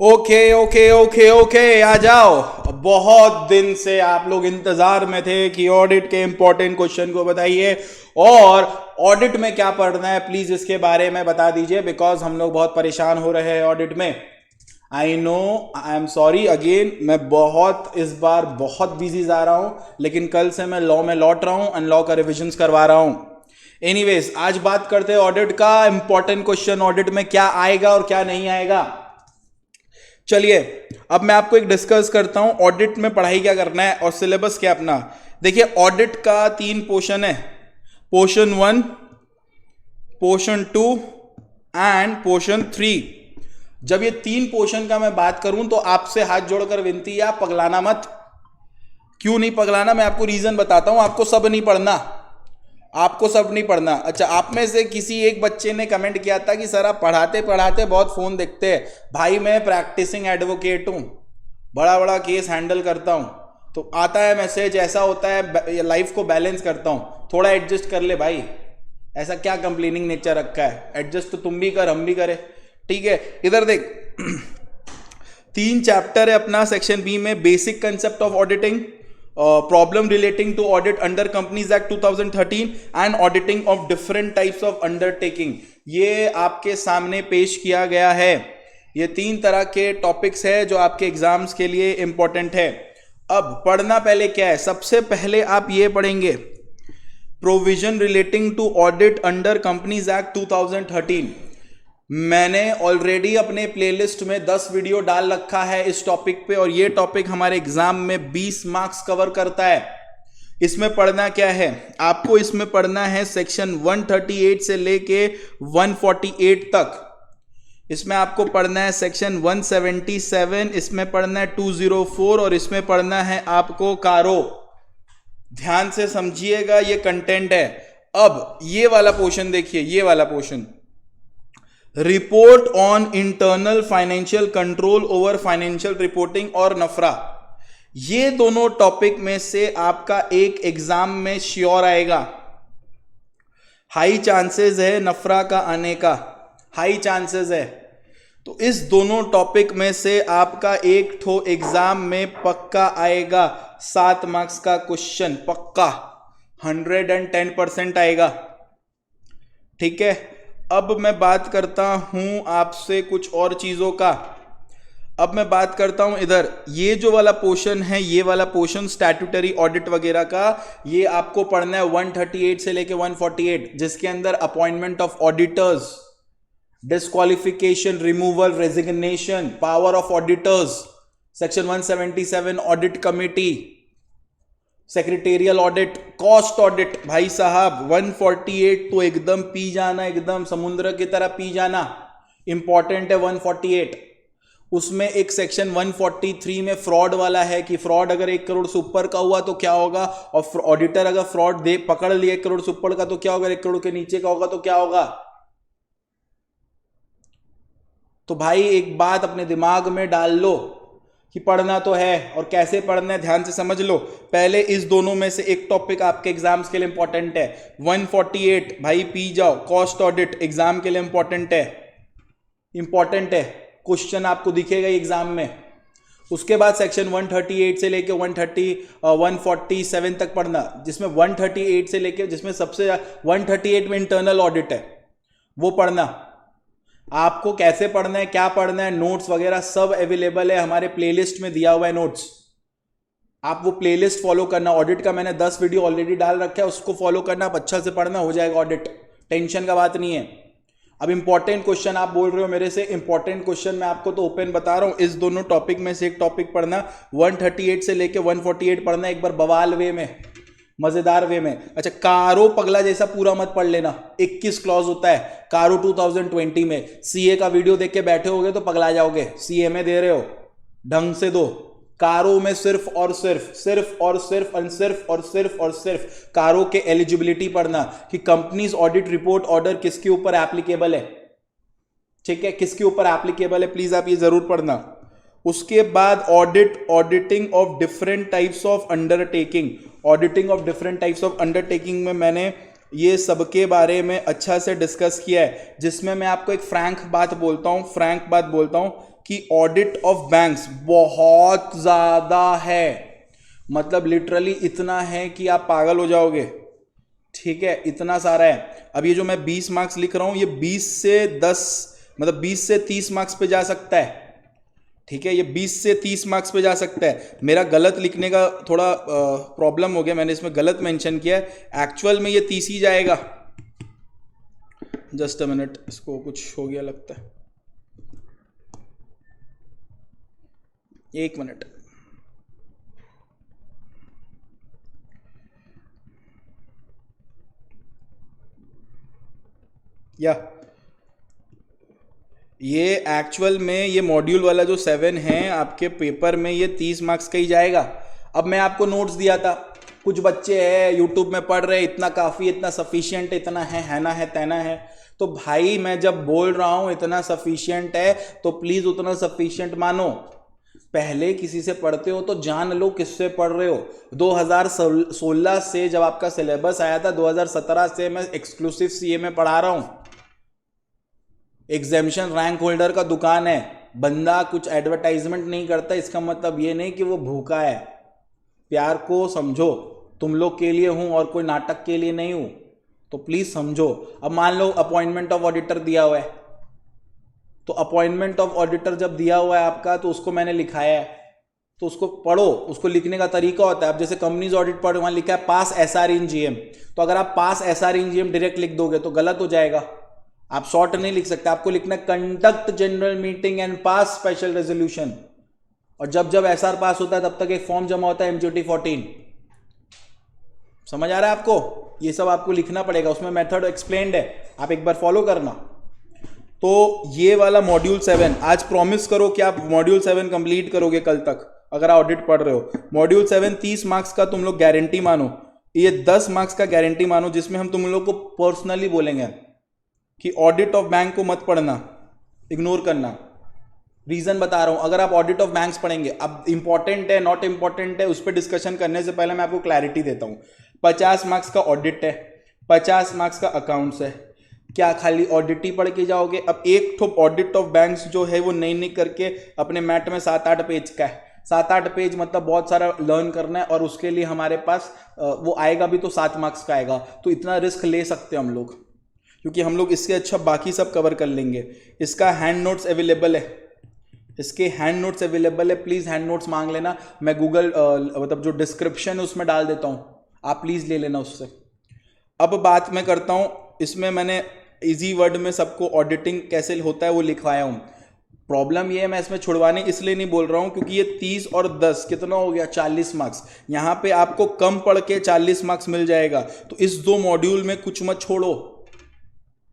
Okay okay okay okay आ जाओ। बहुत दिन से आप लोग इंतजार में थे कि ऑडिट के इंपॉर्टेंट क्वेश्चन को बताइए और ऑडिट में क्या पढ़ना है प्लीज इसके बारे में बता दीजिए, बिकॉज हम लोग बहुत परेशान हो रहे हैं ऑडिट में। I know, I am sorry again, मैं इस बार बहुत बिजी जा रहा हूं, लेकिन कल से मैं लॉ में लौट रहा हूं एंड लॉ का रिविजन्स करवा रहा हूं। एनीवेज, आज बात करते हैं ऑडिट का इंपॉर्टेंट क्वेश्चन, ऑडिट में क्या आएगा और क्या नहीं आएगा। चलिए अब मैं आपको एक डिस्कस करता हूं ऑडिट में पढ़ाई क्या करना है और सिलेबस क्या अपना। देखिए ऑडिट का 3 पोर्शन है, पोर्शन 1, पोर्शन 2 एंड पोर्शन 3। जब ये 3 पोर्शन का मैं बात करूं तो आपसे हाथ जोड़कर विनती है, आप पगलाना मत। क्यों नहीं पगलाना, मैं आपको रीजन बताता हूं। आपको सब नहीं पढ़ना, आपको सब नहीं पढ़ना। अच्छा, आप में से किसी एक बच्चे ने कमेंट किया था कि सर आप पढ़ाते पढ़ाते बहुत फोन देखते हैं। भाई मैं प्रैक्टिसिंग एडवोकेट हूं, बड़ा बड़ा केस हैंडल करता हूं, तो आता है मैसेज, ऐसा होता है, लाइफ को बैलेंस करता हूं, थोड़ा एडजस्ट कर ले भाई। ऐसा क्या कंप्लेनिंग नेचर रखा है, एडजस्ट तो तुम भी कर हम भी करें, ठीक है। इधर देख 3 चैप्टर है अपना सेक्शन बी में, basic concept of auditing, problem relating to audit under companies act 2013 and auditing of different types of undertaking. ये आपके सामने पेश किया गया है। ये 3 तरह के टॉपिक्स है जो आपके एग्जाम्स के लिए इंपॉर्टेंट है। अब पढ़ना पहले क्या है, सबसे पहले आप ये पढ़ेंगे provision relating to audit under companies act 2013। मैंने ऑलरेडी अपने प्लेलिस्ट में 10 वीडियो डाल रखा है इस टॉपिक पे, और ये टॉपिक हमारे एग्जाम में 20 मार्क्स कवर करता है। इसमें पढ़ना क्या है आपको, इसमें पढ़ना है सेक्शन 138 से लेके 148 तक। इसमें आपको पढ़ना है सेक्शन 177, इसमें पढ़ना है 204 और इसमें पढ़ना है आपको कारो। ध्यान से समझिएगा, ये कंटेंट है। अब ये वाला पोर्शन देखिए, ये वाला portion, report on internal financial control over financial reporting और नफरा। ये दोनों टॉपिक में से आपका एक एग्जाम में श्योर आएगा। हाई चांसेस है नफरा का आने का, हाई चांसेस है। तो इस दोनों टॉपिक में से आपका एक ठो एग्जाम में पक्का आएगा। 7 मार्क्स का क्वेश्चन पक्का, 110% आएगा, ठीक है। अब मैं बात करता हूं आपसे कुछ और चीजों का। अब मैं बात करता हूं इधर, ये जो वाला पोर्शन है, ये वाला पोर्शन स्टैट्यूटरी ऑडिट वगैरह का, ये आपको पढ़ना है 138 से लेके 148, जिसके अंदर appointment of auditors, disqualification, removal, resignation, power of auditors, section 177 audit committee, secretarial audit, cost audit. भाई साहब 148 तो एकदम पी जाना, एकदम समुद्र की तरह पी जाना, इंपॉर्टेंट है 148। उसमें एक सेक्शन 143 में फ्रॉड वाला है कि फ्रॉड अगर 1 करोड़ से ऊपर का हुआ तो क्या होगा, और ऑडिटर अगर फ्रॉड दे पकड़ लिया 1 करोड़ से ऊपर का तो क्या होगा, 1 करोड़ के नीचे का होगा तो क्या होगा। तो भाई एक बात अपने दिमाग में डाल लो कि पढ़ना तो है, और कैसे पढ़ना है ध्यान से समझ लो। पहले इस दोनों में से एक टॉपिक आपके एग्जाम्स के लिए इंपॉर्टेंट है, 148 भाई पी जाओ, कॉस्ट ऑडिट एग्जाम के लिए इंपॉर्टेंट है, इंपॉर्टेंट है, क्वेश्चन आपको दिखेगा एग्जाम में। उसके बाद सेक्शन 138 से लेके 147 तक पढ़ना, जिसमें 138 से लेके, जिसमें सबसे 138 में इंटरनल ऑडिट है, वो पढ़ना। आपको कैसे पढ़ना है, क्या पढ़ना है, नोट्स वगैरह सब अवेलेबल है हमारे प्लेलिस्ट में, दिया हुआ है नोट्स। आप वो प्लेलिस्ट फॉलो करना। ऑडिट का मैंने 10 वीडियो ऑलरेडी डाल रखा है, उसको फॉलो करना, आप अच्छा से पढ़ना, हो जाएगा ऑडिट, टेंशन का बात नहीं है। अब इंपॉर्टेंट क्वेश्चन आप बोल रहे हो मेरे से, इंपॉर्टेंट क्वेश्चन मैं आपको तो ओपन बता रहा हूं, इस दोनों टॉपिक में से एक टॉपिक पढ़ना, 138 से लेके 148 पढ़ना, एक बार बवाल वे में, मजेदार वे में। अच्छा, कारो पगला जैसा पूरा मत पढ़ लेना, 21 क्लॉज होता है कारो 2020 में। सीए का वीडियो देख के बैठे होगे तो पगला जाओगे, सीए में दे रहे हो, ढंग से दो। कारो में सिर्फ और सिर्फ, सिर्फ और सिर्फ और सिर्फ और सिर्फ और सिर्फ कारो के एलिजिबिलिटी पढ़ना कि कंपनीज ऑडिट रिपोर्ट ऑर्डर किसके ऊपर एप्लीकेबल है, ठीक है, किसके ऊपर एप्लीकेबल है, प्लीज आप ये जरूर पढ़ना। उसके बाद auditing of different types of undertaking, auditing of different types of undertaking में मैंने ये सबके बारे में अच्छा से डिस्कस किया है, जिसमें मैं आपको एक फ्रैंक बात बोलता हूँ कि ऑडिट ऑफ बैंक्स बहुत ज्यादा है, मतलब लिटरली इतना है कि आप पागल हो जाओगे। ठीक है, इतना सारा है। अब ये जो मैं 20 मार्क्स लिख रहा हूं, ये 20 से 10 मतलब 20 से 30 मार्क्स पे जा सकता है। ठीक है, ये 20 से 30 मार्क्स पे जा सकता है। मेरा गलत लिखने का थोड़ा प्रॉब्लम हो गया, मैंने इसमें गलत मेंशन किया है, एक्चुअल में ये 30 ही जाएगा। जस्ट अ मिनट, इसको कुछ हो गया लगता है, एक मिनट। या ये एक्चुअल में ये मॉड्यूल वाला जो 7 है आपके पेपर में, ये 30 मार्क्स का ही जाएगा। अब मैं आपको नोट्स दिया था, कुछ बच्चे हैं यूट्यूब में पढ़ रहे इतना काफ़ी, इतना सफिशियंट, इतना है ना है तेना है। तो भाई मैं जब बोल रहा हूं इतना सफिशियंट है तो प्लीज़ उतना सफिशियंट मानो। पहले किसी से पढ़ते हो तो जान लो किससे पढ़ रहे हो। 2016 से जब आपका सिलेबस आया था, 2017 से मैं एक्सक्लूसिव सीए में पढ़ा रहा हूं। एग्जामिशन रैंक होल्डर का दुकान है, बंदा कुछ एडवर्टाइजमेंट नहीं करता, इसका मतलब ये नहीं कि वो भूखा है। प्यार को समझो, तुम लोग के लिए हूं और कोई नाटक के लिए नहीं हूं, तो प्लीज समझो। अब मान लो अपॉइंटमेंट ऑफ ऑडिटर दिया हुआ है, तो अपॉइंटमेंट ऑफ ऑडिटर जब दिया हुआ है आपका, तो उसको मैंने लिखाया है, तो उसको पढ़ो। उसको लिखने का तरीका होता है। अब जैसे कंपनीज ऑडिट पढ़ो, वहां लिखा है पास एसआर इन जीएम, तो अगर आप पास एसआर इन जीएम डायरेक्ट लिख दोगे तो गलत हो जाएगा। आप शॉर्ट नहीं लिख सकते, आपको लिखना conduct general meeting and pass special resolution. और जब जब एसआर पास होता है तब तक एक फॉर्म जमा होता है एमजीटी 14। समझ आ रहा है आपको? ये सब आपको लिखना पड़ेगा, उसमें मेथड एक्सप्लेन्ड है, आप एक बार फॉलो करना। तो ये वाला मॉड्यूल 7 आज प्रॉमिस करो कि आप मॉड्यूल 7 कंप्लीट करोगे कल तक, अगर आप ऑडिट पढ़ रहे हो। मॉड्यूल 7 30 मार्क्स का तुम लोग गारंटी मानो, ये 10 मार्क्स का गारंटी मानो, जिसमें हम तुम लोग को पर्सनली बोलेंगे कि ऑडिट ऑफ बैंक को मत पढ़ना, इग्नोर करना। रीजन बता रहा हूं, अगर आप ऑडिट ऑफ बैंक्स पढ़ेंगे, अब इंपॉर्टेंट है नॉट इंपॉर्टेंट है उस पर डिस्कशन करने से पहले मैं आपको क्लैरिटी देता हूं। 50 मार्क्स का ऑडिट है, 50 मार्क्स का अकाउंट्स है। क्या खाली ऑडिट ही पढ़ के जाओगे? अब एक तो ऑडिट ऑफ बैंक्स जो है वो नहीं करके अपने मैट में 7-8 पेज का है। 7-8 पेज मतलब बहुत सारा लर्न करना है, और उसके लिए हमारे पास वो आएगा भी तो 7 मार्क्स का आएगा। तो इतना रिस्क ले सकते हैं हम लोग, क्योंकि हम लोग इससे अच्छा बाकी सब कवर कर लेंगे। इसका हैंड नोट्स अवेलेबल है, इसके हैंड नोट्स अवेलेबल है, प्लीज़ हैंड नोट्स मांग लेना। मैं गूगल मतलब जो डिस्क्रिप्शन है उसमें डाल देता हूँ, आप प्लीज़ ले लेना उससे। अब बात मैं करता हूँ, इसमें मैंने इजी वर्ड में सबको ऑडिटिंग कैसे होता है वो लिखवाया हूँ। प्रॉब्लम ये है, मैं इसमें छुड़वाने इसलिए नहीं बोल रहा हूँ क्योंकि ये 30 और 10 कितना हो गया, 40 मार्क्स। यहाँ पे आपको कम पढ़ के 40 मार्क्स मिल जाएगा। तो इस 2 मॉड्यूल में कुछ मत छोड़ो।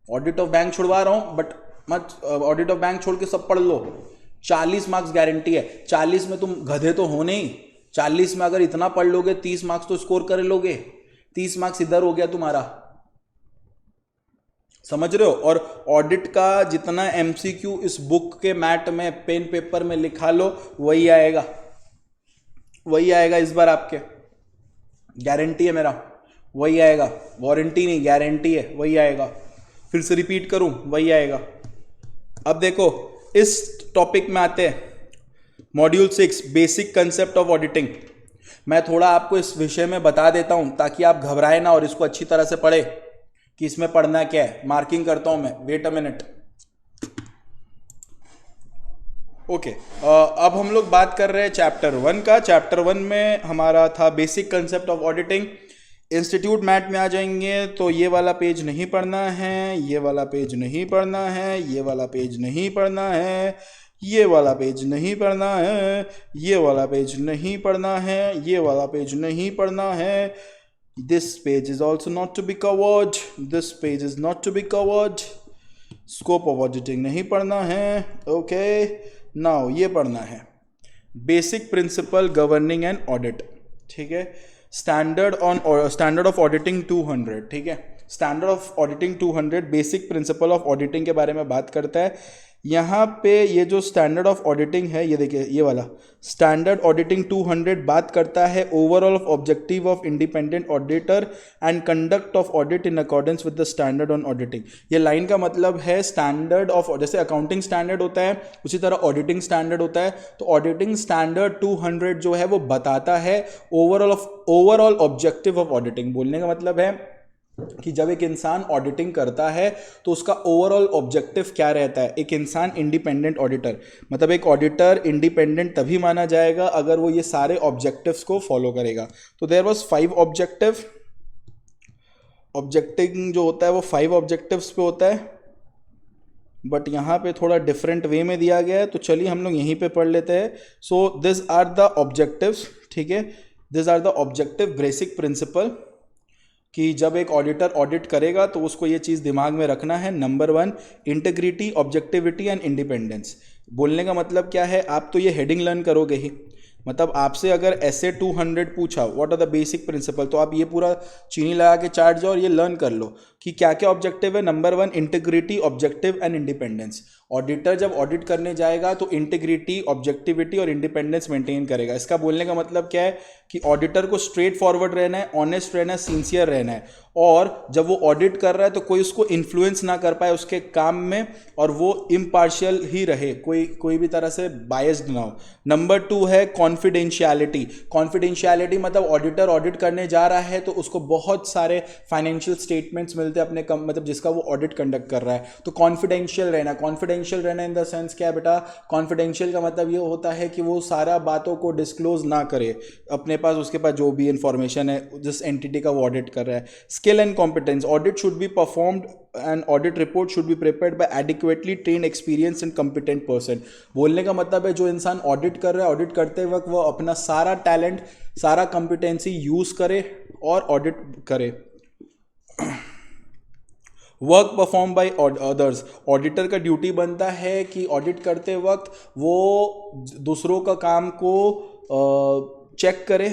ऑडिट ऑफ बैंक छुड़वा रहा हूँ बट मत, ऑडिट ऑफ बैंक छोड़ के सब पढ़ लो। 40 मार्क्स गारंटी है। 40 में तुम गधे तो हो नहीं, 40 में अगर इतना पढ़ लोगे 30 मार्क्स तो स्कोर कर लोगे। 30 मार्क्स इधर हो गया तुम्हारा, समझ रहे हो? और ऑडिट का जितना एमसीक्यू इस बुक के मैट में पेन पेपर में लिखा लो वही आएगा, वही आएगा इस बार आपके, गारंटी है मेरा, वही आएगा। वारंटी नहीं, गारंटी है, वही आएगा। फिर से रिपीट करूं, वही आएगा। अब देखो इस टॉपिक में आते हैं, module 6 basic concept of auditing. मैं थोड़ा आपको इस विषय में बता देता हूं ताकि आप घबराए ना और इसको अच्छी तरह से पढ़े कि इसमें पढ़ना क्या है। मार्किंग करता हूं मैं, वेट अ मिनट। ओके, अब हम लोग बात कर रहे हैं चैप्टर 1 का। चैप्टर 1 में हमारा था basic concept of auditing. Institute mat में आ जाएंगे तो ये वाला पेज नहीं पढ़ना है, ये वाला पेज नहीं पढ़ना है, ये वाला पेज नहीं पढ़ना है, ये वाला पेज नहीं पढ़ना है, ये वाला पेज नहीं पढ़ना है, ये वाला पेज नहीं पढ़ना है। This page is also not to be covered. This page is not to be covered. Scope of auditing नहीं पढ़ना है। Okay, now ये पढ़ना है basic principle governing and audit. ठीक है, स्टैंडर्ड ऑफ ऑडिटिंग 200। ठीक है, standard of auditing 200 basic principle of auditing के बारे में बात करता है यहाँ पे ये जो स्टैंडर्ड ऑफ ऑडिटिंग है, ये देखिए ये वाला स्टैंडर्ड ऑडिटिंग 200 बात करता है overall of objective of independent auditor and conduct of audit in accordance with the standard on auditing. ये लाइन का मतलब है स्टैंडर्ड ऑफ, जैसे अकाउंटिंग स्टैंडर्ड होता है उसी तरह ऑडिटिंग स्टैंडर्ड होता है। तो ऑडिटिंग स्टैंडर्ड 200 जो है वो बताता है ओवरऑल ऑब्जेक्टिव ऑफ ऑडिटिंग। बोलने का मतलब है कि जब एक इंसान ऑडिटिंग करता है तो उसका ओवरऑल ऑब्जेक्टिव क्या रहता है। एक इंसान इंडिपेंडेंट ऑडिटर, मतलब एक ऑडिटर इंडिपेंडेंट तभी माना जाएगा अगर वो ये सारे ऑब्जेक्टिव्स को फॉलो करेगा। तो देयर वाज 5 ऑब्जेक्टिव। ऑब्जेक्टिंग जो होता है वो 5 ऑब्जेक्टिव्स पे होता है, बट यहाँ पे थोड़ा डिफरेंट वे में दिया गया है, तो चलिए हम लोग यहीं पे पढ़ लेते हैं। So this are the objectives, ठीक है, this are the objective basic principle कि जब एक ऑडिटर ऑडिट करेगा तो उसको ये चीज़ दिमाग में रखना है। Number 1, integrity, objectivity and independence. बोलने का मतलब क्या है, आप तो ये हेडिंग लर्न करोगे ही, मतलब आपसे अगर ऐसे 200 पूछा what are the basic principle, तो आप ये पूरा चीनी लगा के चाट जाओ और ये लर्न कर लो कि क्या क्या ऑब्जेक्टिव है। Number 1, integrity, objective and independence. Auditor जब ऑडिट करने जाएगा तो इंटीग्रिटी, ऑब्जेक्टिविटी और इंडिपेंडेंस मेंटेन करेगा। इसका बोलने का मतलब क्या है कि ऑडिटर को स्ट्रेट फॉरवर्ड रहना है, ऑनेस्ट रहना है, सिंसियर रहना है, और जब वो ऑडिट कर रहा है तो कोई उसको इन्फ्लुएंस ना कर पाए उसके काम में, और वो इम्पार्शियल ही रहे, कोई भी तरह से बायस्ड ना हो। नंबर 2 है कॉन्फिडेंशियलिटी। कॉन्फिडेंशियलिटी मतलब ऑडिटर ऑडिट करने जा रहा है तो उसको बहुत सारे फाइनेंशियल स्टेटमेंट्स मिलते हैं अपने मतलब जिसका वो ऑडिट कंडक्ट कर रहा है, तो कॉन्फिडेंशियल रहना। कॉन्फिडेंशियल रहना इन द सेंस क्या है बेटा, कॉन्फिडेंशियल का मतलब ये होता है कि वो सारा बातों को डिस्क्लोज ना करे अपने पास, उसके पास जो भी इंफॉर्मेशन है जिस एंटिटी का वो ऑडिट कर रहा है। Skill and competence, audit should be performed and audit report should be prepared by adequately trained, experience and competent person. बोलने का मतलब है जो इंसान ऑडिट कर रहा है, ऑडिट करते वक्त वो अपना सारा टैलेंट, सारा कॉम्पिटेंसी यूज करे और ऑडिट करे। Work perform by others, auditor का ड्यूटी बनता है कि ऑडिट करते वक्त वो दूसरों का काम को चेक करे,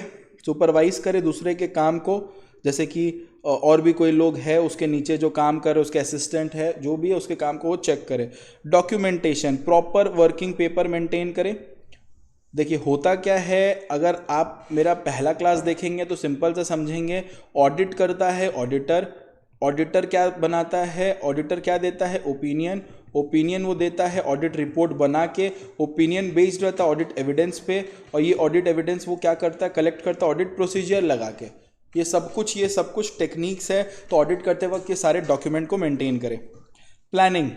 सुपरवाइज करे दूसरे के काम को, जैसे कि और भी कोई लोग है उसके नीचे जो काम कर रहे, उसके असिस्टेंट है, जो भी है उसके काम को वो चेक करे। Documentation, proper working paper maintain करे। देखिए होता क्या है, अगर आप मेरा पहला क्लास देखेंगे तो सिंपल से समझेंगे। ऑडिट करता है ऑडिटर, ऑडिटर क्या बनाता है, ऑडिटर क्या देता है, ओपिनियन, ओपिनियन वो देता है ऑडिट रिपोर्ट बना के, ओपिनियन बेस्ड रहता है ऑडिट एविडेंस पे, और ये ऑडिट एविडेंस वो क्या करता है, कलेक्ट करता है ऑडिट प्रोसीजर लगा के। ये सब कुछ टेक्निक्स है, तो ऑडिट करते वक्त ये सारे डॉक्यूमेंट को मेंटेन करें। प्लानिंग,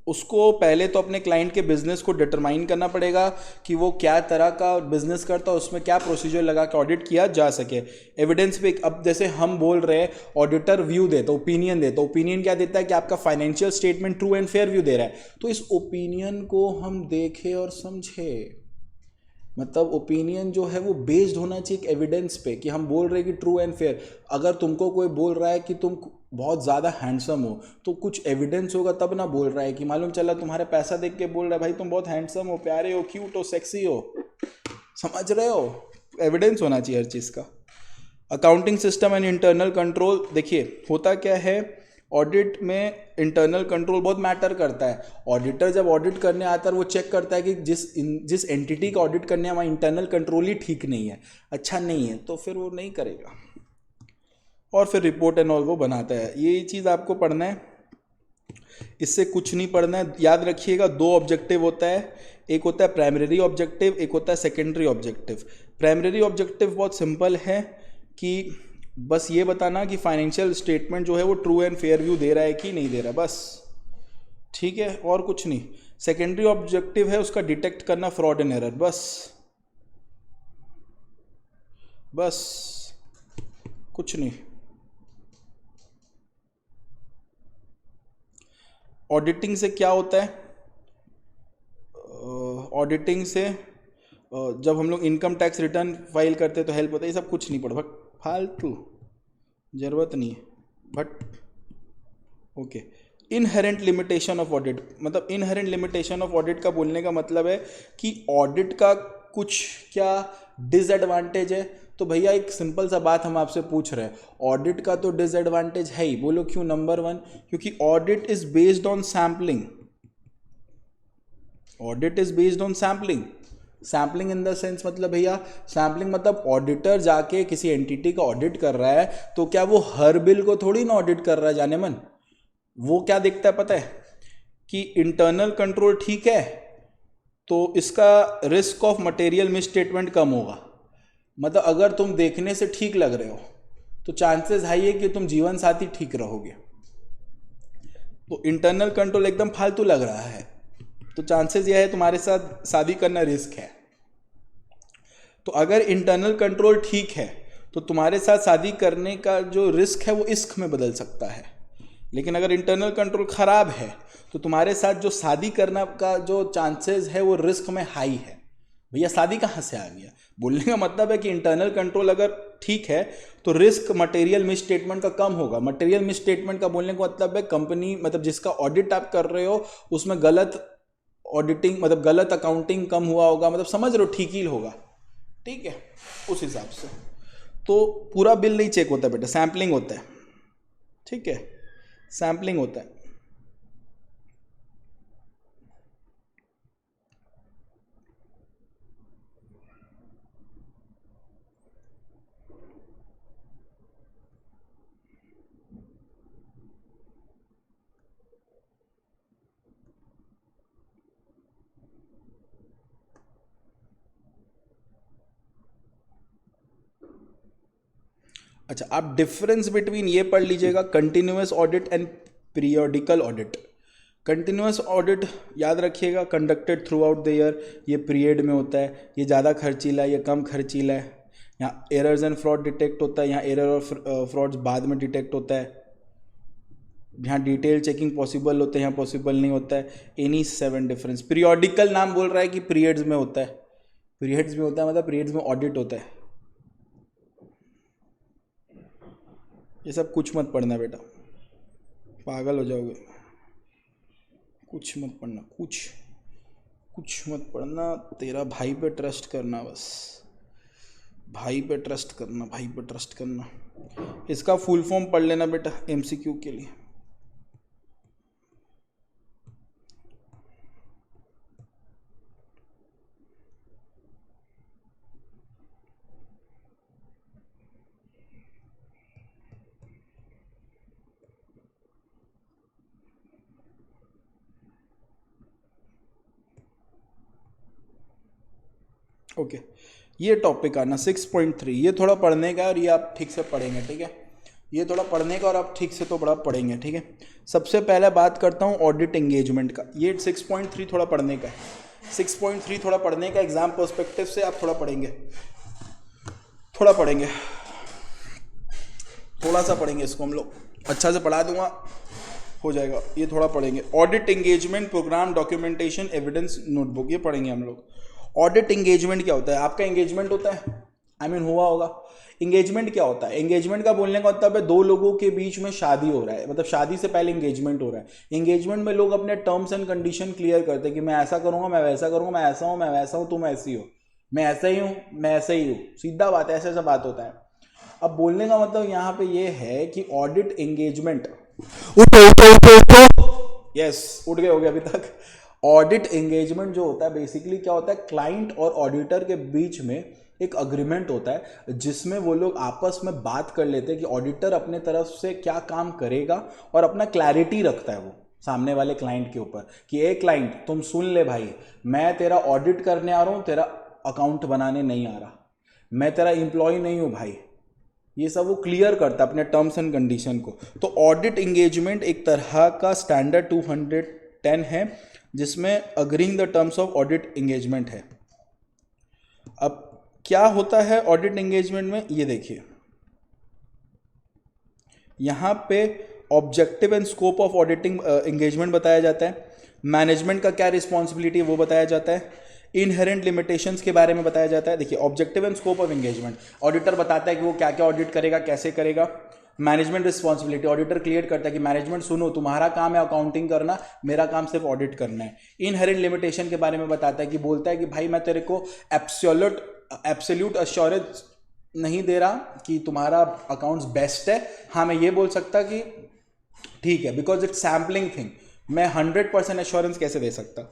उसको पहले तो अपने क्लाइंट के बिजनेस को डिटरमाइन करना पड़ेगा कि वो क्या तरह का बिजनेस करता है, उसमें क्या प्रोसीजर लगा के ऑडिट किया जा सके। एविडेंस पे, अब जैसे हम बोल रहे हैं ऑडिटर व्यू देता, ओपिनियन देता, ओपिनियन क्या देता है कि आपका financial statement true and fair view दे रहा है, तो इस ओपिनियन को हम देखें और समझे। मतलब ओपिनियन जो है वो बेस्ड होना चाहिए एक एविडेंस पे कि हम बोल रहे हैं कि ट्रू एंड फेयर। अगर तुमको कोई बोल रहा है कि तुम बहुत ज़्यादा हैंडसम हो तो कुछ एविडेंस होगा तब ना बोल रहा है, कि मालूम चला तुम्हारे पैसा देख के बोल रहा है भाई तुम बहुत हैंडसम हो, प्यारे हो, क्यूट हो, सेक्सी हो, समझ रहे हो, एविडेंस होना चाहिए हर चीज़ का। Accounting system and internal control, देखिए होता क्या है, ऑडिट में इंटरनल कंट्रोल बहुत मैटर करता है। ऑडिटर जब ऑडिट करने आता है वो चेक करता है कि जिस एंटिटी का ऑडिट करने वहाँ इंटरनल कंट्रोल ही ठीक नहीं है, अच्छा नहीं है, तो फिर वो नहीं करेगा, और फिर रिपोर्ट एंड ऑल वो बनाता है। ये चीज़ आपको पढ़ना है, इससे कुछ नहीं पढ़ना है। याद रखिएगा 2 ऑब्जेक्टिव होता है, एक होता है प्राइमरी ऑब्जेक्टिव, एक होता है सेकेंडरी ऑब्जेक्टिव। प्राइमरी ऑब्जेक्टिव बहुत सिंपल है कि बस ये बताना कि फाइनेंशियल स्टेटमेंट जो है वो ट्रू एंड फेयर व्यू दे रहा है कि नहीं दे रहा, बस, ठीक है, और कुछ नहीं। सेकेंडरी ऑब्जेक्टिव है उसका डिटेक्ट करना फ्रॉड एंड एरर, बस कुछ नहीं। ऑडिटिंग से क्या होता है, ऑडिटिंग से जब हम लोग इनकम टैक्स रिटर्न फाइल करते हैं तो हेल्प होता है, ये सब कुछ नहीं पढ़ो, बट फालतू, जरूरत नहीं है, but okay. Inherent limitation of audit, मतलब इनहेरेंट लिमिटेशन ऑफ ऑडिट का बोलने का मतलब है कि ऑडिट का कुछ क्या डिसएडवांटेज है, तो भैया एक सिंपल सा बात हम आपसे पूछ रहे हैं, ऑडिट का तो डिसएडवांटेज है ही, बोलो क्यों? नंबर 1, क्योंकि audit is based on sampling. Audit is based on sampling. Sampling in the sense मतलब भैया, सैम्पलिंग मतलब ऑडिटर जाके किसी एंटिटी का ऑडिट कर रहा है, तो क्या वो हर बिल को थोड़ी ना ऑडिट कर रहा है जाने मन। वो क्या देखता है पता है, कि इंटरनल कंट्रोल ठीक है तो इसका रिस्क ऑफ मटेरियल मिसस्टेटमेंट कम होगा। मतलब अगर तुम देखने से ठीक लग रहे हो तो चांसेस हाई है कि तुम जीवन साथी ठीक रहोगे। तो इंटरनल कंट्रोल एकदम फालतू लग रहा है तो चांसेस यह है तुम्हारे साथ शादी करना रिस्क है। तो अगर इंटरनल कंट्रोल ठीक है तो तुम्हारे साथ शादी करने का जो रिस्क है वो इश्क में बदल सकता है। लेकिन अगर इंटरनल कंट्रोल खराब है तो तुम्हारे साथ जो शादी करना का जो चांसेस है वो रिस्क में हाई है। भैया शादी कहाँ से आ गया? बोलने का मतलब है कि इंटरनल कंट्रोल अगर ठीक है तो रिस्क मटेरियल मिसस्टेटमेंट का कम होगा। मटेरियल मिसस्टेटमेंट का बोलने का मतलब है कंपनी, मतलब जिसका ऑडिट आप कर रहे हो उसमें गलत ऑडिटिंग, मतलब गलत अकाउंटिंग कम हुआ होगा, मतलब समझ रहे हो, ठीक ही होगा। ठीक है, उस हिसाब से तो पूरा बिल नहीं चेक होता बेटा, सैम्पलिंग होता है। ठीक है, सैम्पलिंग होता है। अच्छा, आप डिफरेंस बिटवीन ये पढ़ लीजिएगा, continuous audit and periodical audit. Continuous audit याद रखिएगा, conducted through out the year, ये पीरियड में होता है, ये ज़्यादा खर्चीला है, ये कम खर्चीला है। यहाँ एरर्स एंड फ्रॉड डिटेक्ट होता है, यहाँ एरर और फ्रॉड्स बाद में डिटेक्ट होता है। यहाँ डिटेल चेकिंग पॉसिबल होता है, यहाँ पॉसिबल नहीं होता है। Any 7 difference. पीरियोडिकल नाम बोल रहा है कि पीरियड्स में होता है, पीरियड्स में होता है मतलब पीरियड्स में ऑडिट होता है। ये सब कुछ मत पढ़ना बेटा, पागल हो जाओगे। कुछ मत पढ़ना, कुछ मत पढ़ना। तेरा भाई पे ट्रस्ट करना, बस भाई पे ट्रस्ट करना, भाई पे ट्रस्ट करना। इसका फुल फॉर्म पढ़ लेना बेटा एमसीक्यू के लिए। ओके, ये टॉपिक आना 6.3, ये थोड़ा पढ़ने का और ये आप ठीक से पढ़ेंगे। ठीक है, ये थोड़ा पढ़ने का और आप ठीक से तो बड़ा पढ़ेंगे। ठीक है, सबसे पहले बात करता हूँ ऑडिट एंगेजमेंट का। ये 6.3 थोड़ा पढ़ने का है। 6.3 थोड़ा पढ़ने का, एग्जाम पर्सपेक्टिव से आप थोड़ा पढ़ेंगे, थोड़ा पढ़ेंगे, थोड़ा सा पढ़ेंगे। इसको हम लोग अच्छा से पढ़ा दूंगा, हो जाएगा। ये थोड़ा पढ़ेंगे, audit engagement programme documentation evidence notebook, ये पढ़ेंगे हम लोग। ऑडिट एंगेजमेंट क्या होता है? आपका एंगेजमेंट होता है, हुआ होगा। एंगेजमेंट क्या होता है? एंगेजमेंट का बोलने का मतलब है दो लोगों के बीच में शादी हो रहा है, मतलब शादी से पहले एंगेजमेंट हो रहा है। एंगेजमेंट में लोग अपने टर्म्स एंड कंडीशन क्लियर करते हैं कि मैं ऐसा करूंगा, मैं वैसा करूंगा, मैं ऐसा हूं, मैं वैसा हूं, तुम ऐसी हो, मैं ऐसा ही हूं, मैं ऐसा ही हूं। सीधा बात है, ऐसा ऐसा बात होता है। अब बोलने का मतलब यहाँ पे ये है कि ऑडिट एंगेजमेंट, यस उठ गए हो गए अभी तक। ऑडिट एंगेजमेंट जो होता है बेसिकली क्या होता है, क्लाइंट और ऑडिटर के बीच में एक अग्रीमेंट होता है जिसमें वो लोग आपस में बात कर लेते हैं कि ऑडिटर अपने तरफ से क्या काम करेगा और अपना क्लैरिटी रखता है वो सामने वाले क्लाइंट के ऊपर कि ए क्लाइंट तुम सुन ले भाई, मैं तेरा ऑडिट करने आ रहा हूं, तेरा अकाउंट बनाने नहीं आ रहा, मैं तेरा एम्प्लॉय नहीं हूं भाई। ये सब वो क्लियर करता है अपने टर्म्स एंड कंडीशन को। तो ऑडिट एंगेजमेंट एक तरह का स्टैंडर्ड 210 है जिसमें agreeing the terms of audit engagement है। अब क्या होता है ऑडिट एंगेजमेंट में, ये देखिए यहां पे objective and scope of auditing engagement बताया जाता है, मैनेजमेंट का क्या रिस्पॉन्सिबिलिटी है वो बताया जाता है, इनहेरेंट लिमिटेशंस के बारे में बताया जाता है। देखिए objective and scope of engagement, auditor बताता है कि वो क्या क्या ऑडिट करेगा, कैसे करेगा। मैनेजमेंट रिस्पॉन्सिबिलिटी, ऑडिटर क्लियर करता है कि मैनेजमेंट सुनो, तुम्हारा काम है अकाउंटिंग करना, मेरा काम सिर्फ ऑडिट करना है। इनहेरेंट लिमिटेशन के बारे में बताता है कि बोलता है कि भाई मैं तेरे को एब्सोल्यूट एश्योरेंस नहीं दे रहा कि तुम्हारा अकाउंट्स बेस्ट है, हाँ मैं ये बोल सकता कि ठीक है, बिकॉज इट्स सैम्पलिंग थिंग। मैं 100% एश्योरेंस कैसे दे सकता?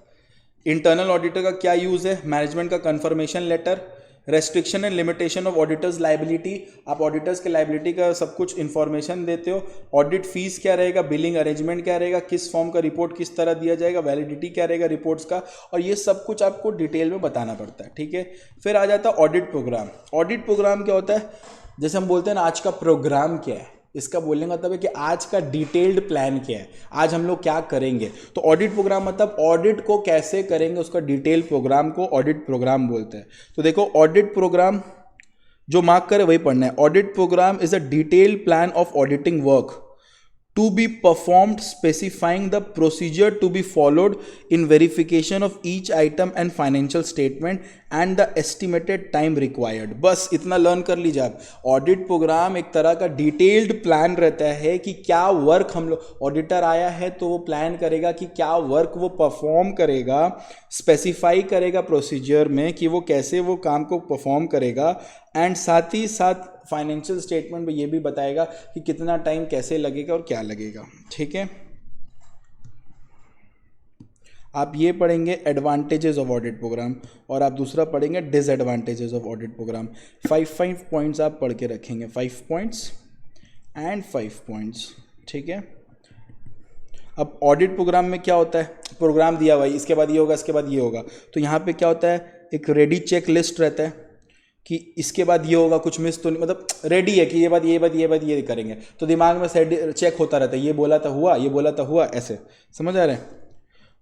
इंटरनल ऑडिटर का क्या यूज है? मैनेजमेंट का confirmation letter, restriction and limitation of auditors liability, आप ऑडिटर्स के लाइबिलिटी का सब कुछ इंफॉर्मेशन देते हो। ऑडिट फीस क्या रहेगा, बिलिंग अरेंजमेंट क्या रहेगा, किस फॉर्म का रिपोर्ट किस तरह दिया जाएगा, वैलिडिटी क्या रहेगा रिपोर्ट्स का, और ये सब कुछ आपको डिटेल में बताना पड़ता है, ठीक है। फिर आ जाता है ऑडिट प्रोग्राम। ऑडिट प्रोग्राम क्या होता है? जैसे हम बोलते हैं ना आज का प्रोग्राम क्या है, इसका बोलने का मतलब है कि आज का डिटेल्ड प्लान क्या है, आज हम लोग क्या करेंगे। तो ऑडिट प्रोग्राम मतलब ऑडिट को कैसे करेंगे, उसका डिटेल प्रोग्राम को ऑडिट प्रोग्राम बोलते हैं। तो देखो ऑडिट प्रोग्राम जो मार्क करे वही पढ़ना है। Audit programme is a detailed plan of auditing work to be performed, specifying the procedure to be followed in verification of each item and financial statement and the estimated time required। बस इतना learn कर लीजिए आप। Audit programme एक तरह का detailed plan रहता है कि क्या वर्क हम लोग, ऑडिटर आया है तो वो प्लान करेगा कि क्या वर्क वो परफॉर्म करेगा, स्पेसिफाई करेगा प्रोसीजर में कि वो कैसे वो काम को परफॉर्म करेगा, एंड साथ ही साथ फाइनेंशियल स्टेटमेंट में ये भी बताएगा कि कितना टाइम कैसे लगेगा और क्या लगेगा, ठीक है। आप ये पढ़ेंगे एडवांटेजेस ऑफ ऑडिट प्रोग्राम, और आप दूसरा पढ़ेंगे disadvantages of audit programme. 5 points आप पढ़ के रखेंगे, 5 पॉइंट्स एंड 5 पॉइंट्स, ठीक है। अब ऑडिट प्रोग्राम में क्या होता है, प्रोग्राम दिया हुआ है, इसके बाद ये होगा, इसके बाद ये होगा, तो यहाँ पे क्या होता है, एक रेडी चेक लिस्ट रहता है कि इसके बाद ये होगा, कुछ मिस तो नहीं, मतलब रेडी है कि ये बात ये बात ये बात ये करेंगे, तो दिमाग में चेक होता रहता है, ये बोला था हुआ, ये बोला था हुआ, ऐसे समझ आ रहे हैं।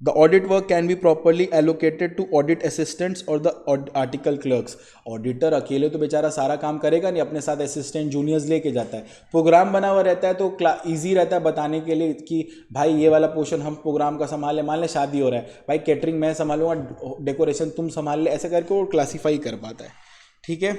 The audit work can be properly allocated to audit assistants और द आर्टिकल क्लर्क्स। ऑडिटर अकेले तो बेचारा सारा काम करेगा नहीं, अपने साथ असिस्टेंट जूनियर्स लेके जाता है। प्रोग्राम बना हुआ रहता है तो ईजी रहता है बताने के लिए कि भाई ये वाला पोर्शन हम प्रोग्राम का संभालें। मान लें शादी हो रहा है, भाई कैटरिंग मैं संभालूंगा, डेकोरेशन तुम संभाल ले, ऐसे करके वो क्लासीफाई कर पाता है, ठीक है।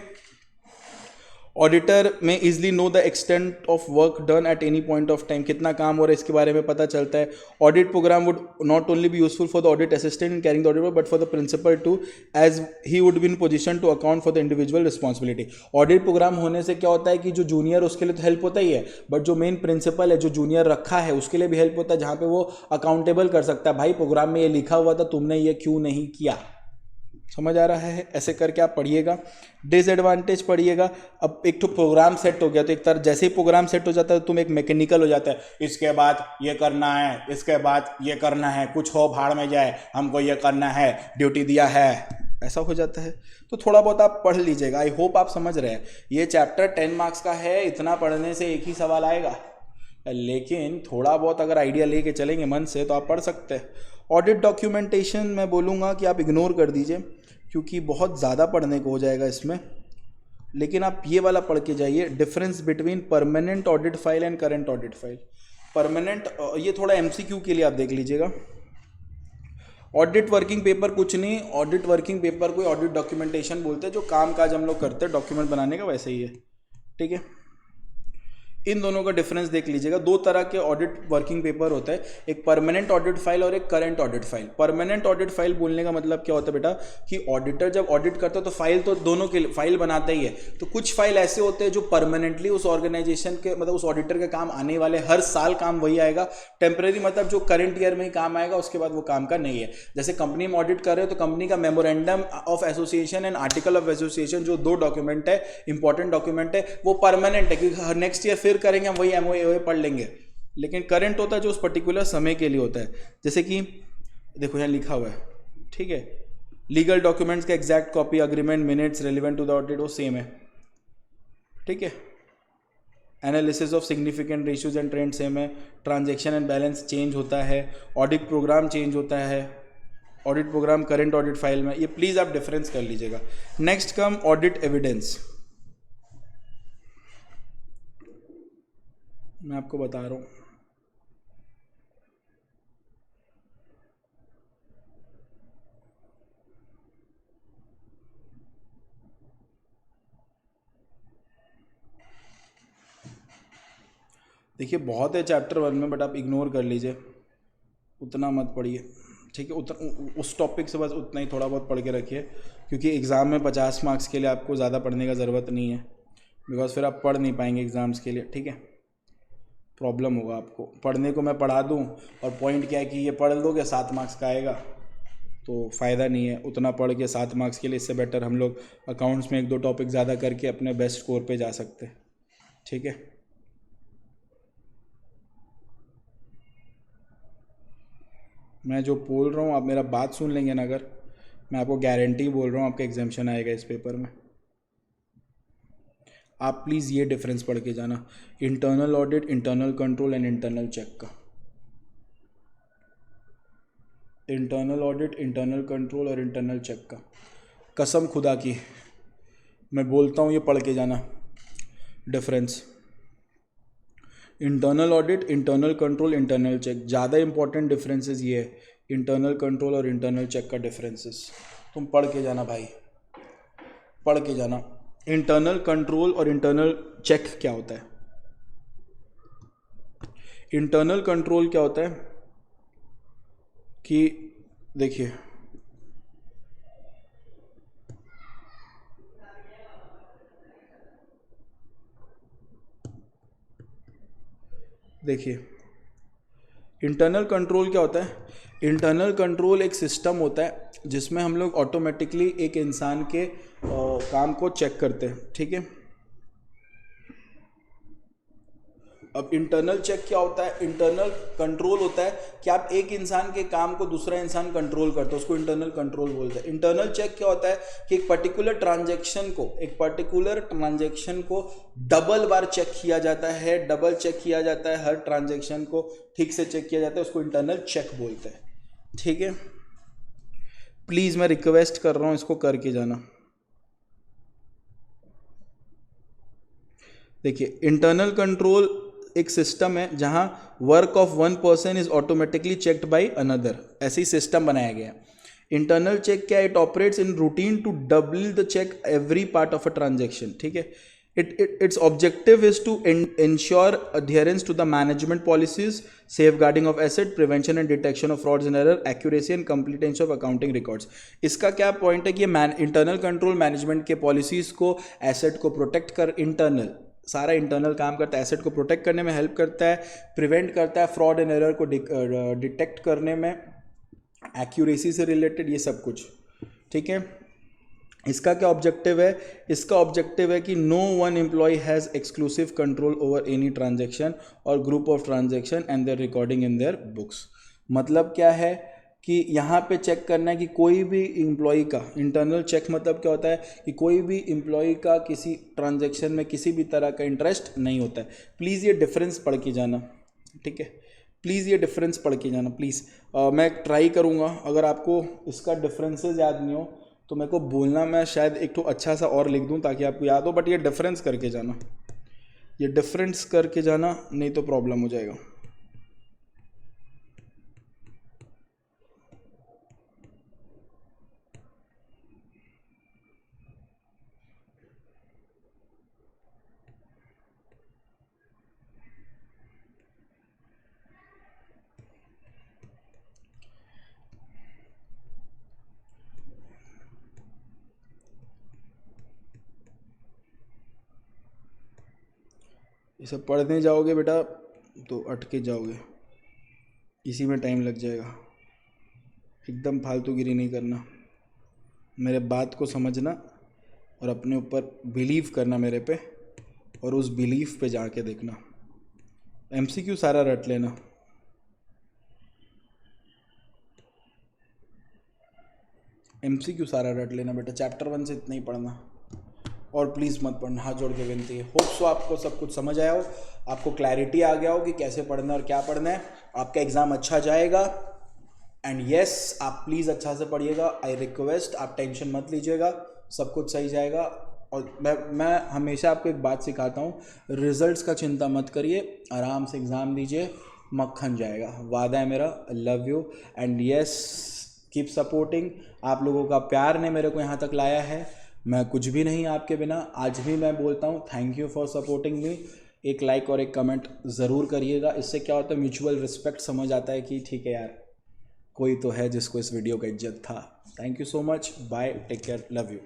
ऑडिटर में easily know the extent of work done at any point of time, कितना काम हो रहा है इसके बारे में पता चलता है। Audit programme would not only be useful for the audit assistant in carrying the audit work but for the principal too, as he would be in position to account for the individual responsibility. Audit programme होने से क्या होता है कि जो junior उसके लिए तो हेल्प होता ही है, बट जो मेन प्रिंसिपल है, जो जूनियर रखा है, उसके लिए भी हेल्प होता है, जहाँ पे वो अकाउंटेबल कर सकता है, भाई प्रोग्राम में ये लिखा हुआ था, तुमने ये क्यों नहीं किया। समझ आ रहा है? ऐसे करके आप पढ़िएगा। डिसएडवांटेज पढ़िएगा। अब एक तो प्रोग्राम सेट हो गया, तो एक तरह जैसे ही प्रोग्राम सेट हो जाता है तो तुम एक मैकेनिकल हो जाता है, इसके बाद ये करना है, इसके बाद ये करना है, कुछ हो भाड़ में जाए, हमको ये करना है, ड्यूटी दिया है, ऐसा हो जाता है। तो थोड़ा बहुत आप पढ़ लीजिएगा। आई होप आप समझ रहे हैं। ये चैप्टर 10 मार्क्स का है, इतना पढ़ने से एक ही सवाल आएगा, लेकिन थोड़ा बहुत अगर आइडिया लेके चलेंगे मन से तो आप पढ़ सकते हैं। ऑडिट डॉक्यूमेंटेशन मैं बोलूँगा कि आप इग्नोर कर दीजिए, क्योंकि बहुत ज़्यादा पढ़ने को हो जाएगा इसमें, लेकिन आप ये वाला पढ़ के जाइए, difference between permanent audit file and current audit file. Permanent, ये थोड़ा एमसीक्यू के लिए आप देख लीजिएगा। ऑडिट वर्किंग पेपर कुछ नहीं, ऑडिट वर्किंग पेपर कोई ऑडिट डॉक्यूमेंटेशन बोलते हैं, जो काम काज हम लोग करते हैं डॉक्यूमेंट बनाने का, वैसे ही है, ठीक है। इन दोनों का डिफरेंस देख लीजिएगा। दो तरह के ऑडिट वर्किंग पेपर होता है, एक परमानेंट ऑडिट फाइल और एक current audit file. Permanent audit file बोलने का मतलब क्या होता है बेटा, कि ऑडिटर जब ऑडिट करता है तो फाइल तो दोनों के फाइल बनाता ही है, तो कुछ फाइल ऐसे होते हैं जो परमानेंटली उस ऑर्गेनाइजेशन के, मतलब उस ऑडिटर के काम आने वाले, हर साल काम वही आएगा। टेम्परेरी मतलब जो करंट ईयर में ही काम आएगा, उसके बाद वो काम का नहीं है। जैसे कंपनी में ऑडिट कर रहे हो तो कंपनी का memorandum of association and article of association, जो दो डॉक्यूमेंट है, इंपॉर्टेंट डॉक्यूमेंट है, वो परमानेंट है, क्योंकि नेक्स्ट ईयर फिर करेंगे हम वही एमओए पढ़ लेंगे। लेकिन करंट होता है जो उस पर्टिकुलर समय के लिए होता है, जैसे कि देखो यहाँ लिखा हुआ है, ठीक है, लीगल डॉक्यूमेंट्स का exact copy, agreement, minutes relevant to the audit, वो सेम है, ठीक है। Analysis of significant ratios and trend same है। ट्रांजैक्शन एंड बैलेंस चेंज होता है, ऑडिट प्रोग्राम चेंज होता है, audit programme current audit file में, ये प्लीज आप डिफरेंस कर लीजिएगा। Next come audit evidence. मैं आपको बता रहा हूँ, देखिए बहुत है चैप्टर 1 में, बट आप इग्नोर कर लीजिए, उतना मत पढ़िए, ठीक है। उस टॉपिक से बस उतना ही थोड़ा बहुत पढ़ के रखिए, क्योंकि एग्ज़ाम में 50 मार्क्स के लिए आपको ज़्यादा पढ़ने का ज़रूरत नहीं है। बिकॉज फिर आप पढ़ नहीं पाएंगे एग्ज़ाम्स के लिए, ठीक है, प्रॉब्लम होगा आपको। पढ़ने को मैं पढ़ा दूँ और पॉइंट क्या है कि ये पढ़ लोगे 7 मार्क्स का आएगा, तो फ़ायदा नहीं है उतना पढ़ के 7 मार्क्स के लिए। इससे बेटर हम लोग अकाउंट्स में 1-2 टॉपिक ज़्यादा करके अपने बेस्ट स्कोर पे जा सकते हैं, ठीक है। मैं जो बोल रहा हूँ आप मेरा बात सुन लेंगे ना, अगर मैं आपको गारंटी बोल रहा हूँ आपका एग्जाम्शन आएगा इस पेपर में। आप प्लीज़ ये डिफरेंस पढ़ के जाना, internal audit, internal control and internal check का। इंटरनल ऑडिट, इंटरनल कंट्रोल और इंटरनल चेक का कसम खुदा की मैं बोलता हूँ, ये पढ़ के जाना डिफरेंस। Internal audit, internal control, internal check, ज़्यादा इंपॉर्टेंट डिफरेंसेस ये है, इंटरनल कंट्रोल और इंटरनल चेक का डिफरेंसेस तुम पढ़ के जाना भाई, पढ़ के जाना। इंटरनल कंट्रोल और इंटरनल चेक क्या होता है? इंटरनल कंट्रोल क्या होता है कि देखिए, इंटरनल कंट्रोल क्या होता है? इंटरनल कंट्रोल एक सिस्टम होता है जिसमें हम लोग ऑटोमेटिकली एक इंसान के काम को चेक करते हैं, ठीक है। अब इंटरनल चेक क्या होता है? इंटरनल कंट्रोल होता है कि आप एक इंसान के काम को दूसरा इंसान कंट्रोल करता है, उसको इंटरनल कंट्रोल बोलते हैं। इंटरनल चेक क्या होता है कि एक पर्टिकुलर ट्रांजैक्शन को डबल बार चेक किया जाता है, डबल चेक किया जाता है, हर ट्रांजैक्शन को ठीक से चेक किया जाता है, उसको इंटरनल चेक बोलते हैं, ठीक है। प्लीज़ मैं रिक्वेस्ट कर रहा हूँ इसको करके जाना। देखिए, इंटरनल कंट्रोल एक सिस्टम है जहां work of one person is automatically checked by another, ऐसे ही सिस्टम बनाया गया है। इंटरनल चेक क्या? It operates in routine to double the check every part of a transaction, ठीक है। Its objective is to ensure adherence to the management policies, safeguarding of asset, prevention and detection of frauds and error, accuracy and completeness of accounting records। इसका क्या point है कि internal control management के policies को, asset को protect कर, internal सारा internal काम करता है, एसेट को प्रोटेक्ट करने में हेल्प करता है, प्रिवेंट करता है फ्रॉड एंड एरर को डिटेक्ट करने में, एक्यूरेसी से रिलेटेड ये सब कुछ, ठीक है। इसका क्या ऑब्जेक्टिव है? इसका ऑब्जेक्टिव है कि no one employ has exclusive control over any transaction और group of transaction and their recording in their books. मतलब क्या है कि यहाँ पे चेक करना है कि कोई भी एम्प्लॉय का, इंटरनल चेक मतलब क्या होता है कि कोई भी एम्प्लॉय का किसी ट्रांजैक्शन में किसी भी तरह का इंटरेस्ट नहीं होता है। प्लीज़ ये डिफरेंस पढ़ के जाना, ठीक है, प्लीज़ ये डिफरेंस पढ़ के जाना प्लीज़। मैं ट्राई करूँगा, अगर आपको इसका डिफरेंसेस याद नहीं हो तो मेरे को बोलना, मैं शायद एक तो अच्छा सा और लिख दूँ ताकि आपको याद हो, बट ये डिफरेंस करके जाना, ये डिफरेंस करके जाना, नहीं तो प्रॉब्लम हो जाएगा। ये सब पढ़ने जाओगे बेटा तो अटके जाओगे, इसी में टाइम लग जाएगा। एकदम फालतूगिरी नहीं करना, मेरे बात को समझना और अपने ऊपर बिलीव करना मेरे पे, और उस बिलीव पे जाके देखना। एमसीक्यू सारा रट लेना, एमसीक्यू सारा रट लेना बेटा, चैप्टर 1 से इतना ही पढ़ना और प्लीज़ मत पढ़ना, हाथ जोड़ के विनती है। होप सो आपको सब कुछ समझ आया हो, आपको क्लैरिटी आ गया हो कि कैसे पढ़ना है और क्या पढ़ना है। आपका एग्ज़ाम अच्छा जाएगा एंड यस, आप प्लीज़ अच्छा से पढ़िएगा, आई रिक्वेस्ट, आप टेंशन मत लीजिएगा, सब कुछ सही जाएगा। और मैं हमेशा आपको एक बात सिखाता हूँ, रिजल्ट्स का चिंता मत करिए, आराम से एग्ज़ाम दीजिए, मक्खन जाएगा, वादा है मेरा। Love you and yes, keep supporting. आप लोगों का प्यार ने मेरे को यहाँ तक लाया है, मैं कुछ भी नहीं आपके बिना। आज भी मैं बोलता हूँ thank you for supporting me. एक लाइक और एक कमेंट ज़रूर करिएगा, इससे क्या होता है, म्यूचुअल रिस्पेक्ट समझ आता है कि ठीक है यार, कोई तो है जिसको इस वीडियो का इज्जत था। Thank you so much, bye, take care, love you.